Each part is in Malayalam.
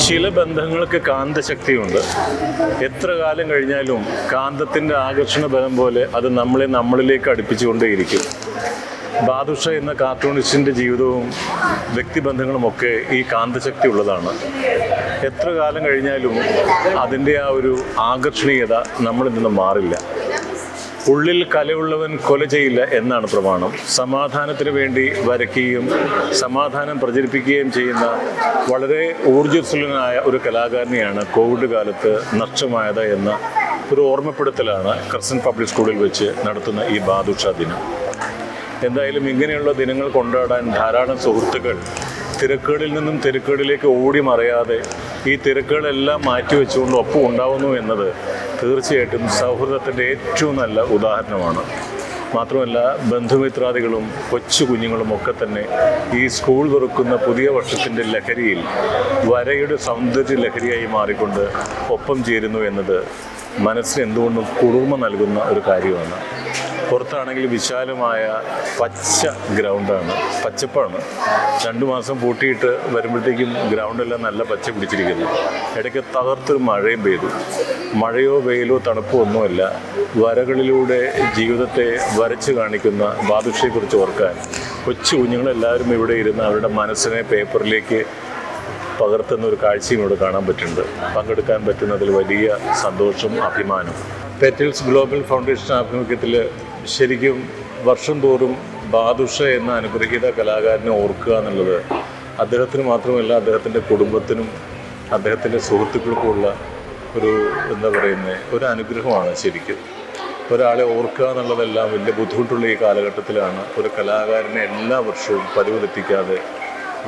ചില ബന്ധങ്ങൾക്ക് കാന്തശക്തിയുണ്ട്. എത്ര കാലം കഴിഞ്ഞാലും കാന്തത്തിൻ്റെ ആകർഷണ ബലം പോലെ അത് നമ്മളിലേക്ക് അടുപ്പിച്ചുകൊണ്ടേയിരിക്കും. ബാദുഷ എന്ന കാർട്ടൂണിസ്റ്റിൻ്റെ ജീവിതവും വ്യക്തിബന്ധങ്ങളുമൊക്കെ ഈ കാന്തശക്തി ഉള്ളതാണ്. എത്ര കാലം കഴിഞ്ഞാലും അതിൻ്റെ ആ ഒരു ആകർഷണീയത നമ്മളിൽ നിന്ന് മാറില്ല. ഉള്ളിൽ കലയുള്ളവൻ കൊല ചെയ്യില്ല എന്നാണ് പ്രമാണം. സമാധാനത്തിന് വേണ്ടി വരയ്ക്കുകയും സമാധാനം പ്രചരിപ്പിക്കുകയും ചെയ്യുന്ന വളരെ ഊർജ്ജസ്വലനായ ഒരു കലാകാരനെയാണ് കോവിഡ് കാലത്ത് നഷ്ടമായത് എന്ന ഒരു ഓർമ്മപ്പെടുത്തലാണ് ക്രസന്റ് പബ്ലിക് സ്കൂളിൽ വെച്ച് നടത്തുന്ന ഈ ബാദുഷ ദിനം. എന്തായാലും ഇങ്ങനെയുള്ള ദിനങ്ങൾ കൊണ്ടാടാൻ ധാരാളം സുഹൃത്തുക്കൾ തിരക്കുകളിൽ നിന്നും തിരക്കുകളിലേക്ക് ഓടി മറയാതെ ഈ തിരക്കുകളെല്ലാം മാറ്റിവെച്ചുകൊണ്ട് ഒപ്പം ഉണ്ടാവുന്നു എന്നത് തീർച്ചയായിട്ടും സൗഹൃദത്തിൻ്റെ ഏറ്റവും നല്ല ഉദാഹരണമാണ്. മാത്രമല്ല, ബന്ധുമിത്രാദികളും കൊച്ചു കുഞ്ഞുങ്ങളും ഒക്കെ തന്നെ ഈ സ്കൂൾ തുറക്കുന്ന പുതിയ വർഷത്തിൻ്റെ ലഹരിയിൽ വരയുടെ സൗന്ദര്യ ലഹരിയായി മാറിക്കൊണ്ട് ഒപ്പം ചേരുന്നു എന്നത് മനസ്സിന് എന്തുകൊണ്ടും കുളിർമ നൽകുന്ന ഒരു കാര്യമാണ്. പുറത്താണെങ്കിൽ വിശാലമായ പച്ച ഗ്രൗണ്ടാണ്, പച്ചപ്പാണ്. 2 മാസം പൂട്ടിയിട്ട് വരുമ്പോഴത്തേക്കും ഗ്രൗണ്ടെല്ലാം നല്ല പച്ച പിടിച്ചിരിക്കുന്നു. ഇടയ്ക്ക് തകർത്തൊരു മഴയും പെയ്തു. മഴയോ വെയിലോ തണുപ്പോ ഒന്നുമല്ല, വരകളിലൂടെ ജീവിതത്തെ വരച്ച് കാണിക്കുന്ന ബാദുഷയെക്കുറിച്ച് ഓർക്കാൻ കൊച്ചു കുഞ്ഞുങ്ങളെല്ലാവരും ഇവിടെ ഇരുന്ന് അവരുടെ മനസ്സിനെ പേപ്പറിലേക്ക് പകർത്തുന്ന ഒരു കാഴ്ചയും ഇവിടെ കാണാൻ പറ്റുന്നുണ്ട്. പങ്കെടുക്കാൻ പറ്റുന്നതിൽ വലിയ സന്തോഷം, അഭിമാനം. പെറ്റൽസ് ഗ്ലോബൽ ഫൗണ്ടേഷൻ ആഭിമുഖ്യത്തിൽ ശരിക്കും വർഷം തോറും ബാദുഷ എന്ന അനുഗ്രഹീത കലാകാരനെ ഓർക്കുക എന്നുള്ളത് അദ്ദേഹത്തിന് മാത്രമല്ല, അദ്ദേഹത്തിൻ്റെ കുടുംബത്തിനും അദ്ദേഹത്തിൻ്റെ സുഹൃത്തുക്കൾക്കുമുള്ള ഒരു ഒരു അനുഗ്രഹമാണ്. ശരിക്കും ഒരാളെ ഓർക്കുക എന്നുള്ളതെല്ലാം വലിയ ബുദ്ധിമുട്ടുള്ള ഈ കാലഘട്ടത്തിലാണ് ഒരു കലാകാരനെ എല്ലാ വർഷവും പതിവ് തെറ്റിക്കാതെ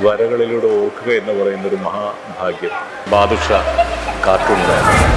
വരകളിലൂടെ ഓർക്കുക എന്ന് പറയുന്നൊരു മഹാഭാഗ്യം. ബാദുഷ കാർട്ടൂണിലായിരുന്നു.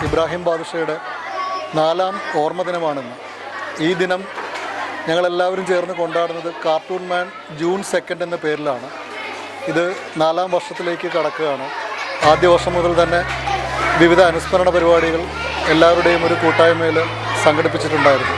ഇബ്രാഹിം ബാദുഷയുടെ 4ാം ഓർമ്മ ദിനമാണെന്ന്. ഈ ദിനം ഞങ്ങളെല്ലാവരും ചേർന്ന് കൊണ്ടാടുന്നത് കാർട്ടൂൺ മാൻ ജൂൺ 2 എന്ന പേരിലാണ്. ഇത് 4ാം വർഷത്തിലേക്ക് കടക്കുകയാണ്. ആദ്യ വർഷം മുതൽ തന്നെ വിവിധ അനുസ്മരണ പരിപാടികൾ എല്ലാവരുടെയും ഒരു കൂട്ടായ്മയിൽ സംഘടിപ്പിച്ചിട്ടുണ്ടായിരുന്നു.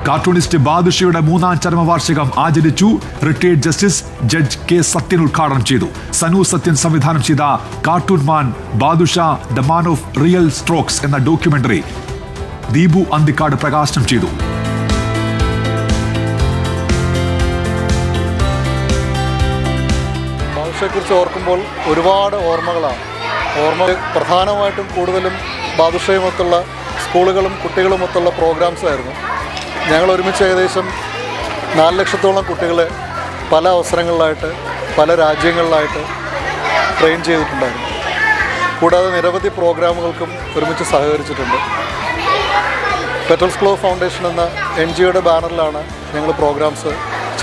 കാർട്ടൂണിസ്റ്റ് ബാദുഷയുടെ 3ാം ചരമവാർഷികം ആചരിച്ചു. Retired justice judge K Sathyan ഉദ്ഘാടനം ചെയ്തു. സനു സത്യൻ സംവിധാനം ചെയ്ത cartoon man Badusha the man of real strokes എന്ന ഡോക്യുമെന്ററി ദീപു അന്തിക്കാട് പ്രകാശനം ചെയ്തു. ബാദുഷയെക്കുറിച്ച് ഓർക്കുമ്പോൾ ഒരുപാട് ഓർമ്മകളാണ്. പ്രധാനമായിട്ടും കൂടുതലും ബാദുഷയുമൊത്തുള്ള സ്കൂളുകളും കുട്ടികളുമൊത്തുള്ള പ്രോഗ്രാംസ് ആയിരുന്നു. ഞങ്ങൾ ഒരുമിച്ച് ഏകദേശം 4 ലക്ഷത്തോളം കുട്ടികളെ പല അവസരങ്ങളിലായിട്ട് പല രാജ്യങ്ങളിലായിട്ട് ട്രെയിൻ ചെയ്തിട്ടുണ്ടായിരുന്നു. കൂടാതെ നിരവധി പ്രോഗ്രാമുകൾക്കും ഒരുമിച്ച് സഹകരിച്ചിട്ടുണ്ട്. പെറ്റൽസ് ക്ലോ ഫൗണ്ടേഷൻ എന്ന NGOയുടെ ബാനറിലാണ് ഞങ്ങൾ പ്രോഗ്രാംസ്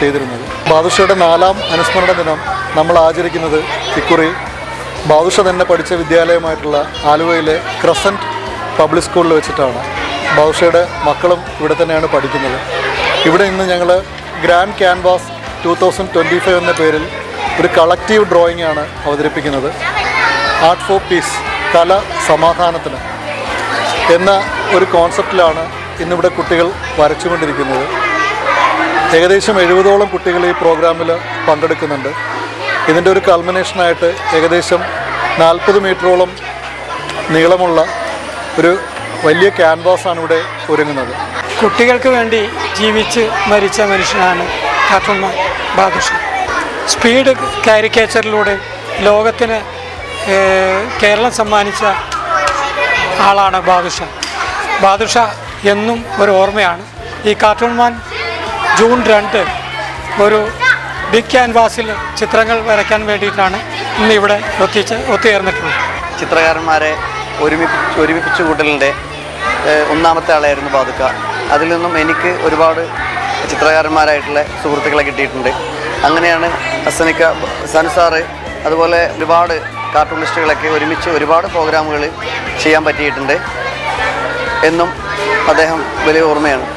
ചെയ്തിരുന്നത്. ബാദുഷയുടെ 4ാം അനുസ്മരണ ദിനം നമ്മൾ ആചരിക്കുന്നത് ഇക്കുറി ബാദുഷ തന്നെ പഠിച്ച വിദ്യാലയമായിട്ടുള്ള ആലുവയിലെ ക്രസൻറ്റ് പബ്ലിക് സ്കൂളിൽ വെച്ചിട്ടാണ്. ബാദുഷയുടെ മക്കളും ഇവിടെ തന്നെയാണ് പഠിക്കുന്നത്. ഇവിടെ ഇന്ന് ഞങ്ങൾ ഗ്രാൻഡ് ക്യാൻവാസ് 2025 എന്ന പേരിൽ ഒരു കളക്റ്റീവ് ഡ്രോയിങ് ആണ് അവതരിപ്പിക്കുന്നത്. ആർട്ട് ഫോർ പീസ്, കല സമാധാനത്തിന് എന്ന ഒരു കോൺസെപ്റ്റിലാണ് ഇന്നിവിടെ കുട്ടികൾ വരച്ചുകൊണ്ടിരിക്കുന്നത്. ഏകദേശം 70ഓളം കുട്ടികൾ ഈ പ്രോഗ്രാമിൽ പങ്കെടുക്കുന്നുണ്ട്. ഇതിൻ്റെ ഒരു കൾമിനേഷനായിട്ട് ഏകദേശം 40 മീറ്ററോളം നീളമുള്ള ഒരു വലിയ ക്യാൻവാസാണ് ഇവിടെ ഒരുങ്ങുന്നത്. കുട്ടികൾക്ക് വേണ്ടി ജീവിച്ച് മരിച്ച മനുഷ്യനാണ് കാർട്ടൂൺ മാൻ ബാദുഷ. സ്പീഡ് കാരിക്കേച്ചറിലൂടെ ലോകത്തിന് കേരളം സമ്മാനിച്ച ആളാണ് ബാദുഷ. ബാദുഷ എന്നും ഒരു ഓർമ്മയാണ്. ഈ കാർട്ടൂൺ മാൻ ജൂൺ 2 ഒരു ബിഗ് ക്യാൻവാസിൽ ചിത്രങ്ങൾ വരയ്ക്കാൻ വേണ്ടിയിട്ടാണ് ഇന്ന് ഇവിടെ ഒത്തുചേർന്നിട്ടുള്ളത്. ചിത്രകാരന്മാരെ ഒരുമിപ്പിച്ചു കൂട്ടലിൻ്റെ 1ാമത്തെ ആളായിരുന്നു ബാദുക്ക. അതിൽ നിന്നും എനിക്ക് ഒരുപാട് ചിത്രകാരന്മാരായിട്ടുള്ള സുഹൃത്തുക്കളെ കിട്ടിയിട്ടുണ്ട്. അങ്ങനെയാണ് സനു സാറ് അതുപോലെ ഒരുപാട് കാർട്ടൂണിസ്റ്റുകളൊക്കെ ഒരുമിച്ച് ഒരുപാട് പ്രോഗ്രാമുകൾ ചെയ്യാൻ പറ്റിയിട്ടുണ്ട്. എന്നും അദ്ദേഹം വലിയ ഓർമ്മയാണ്.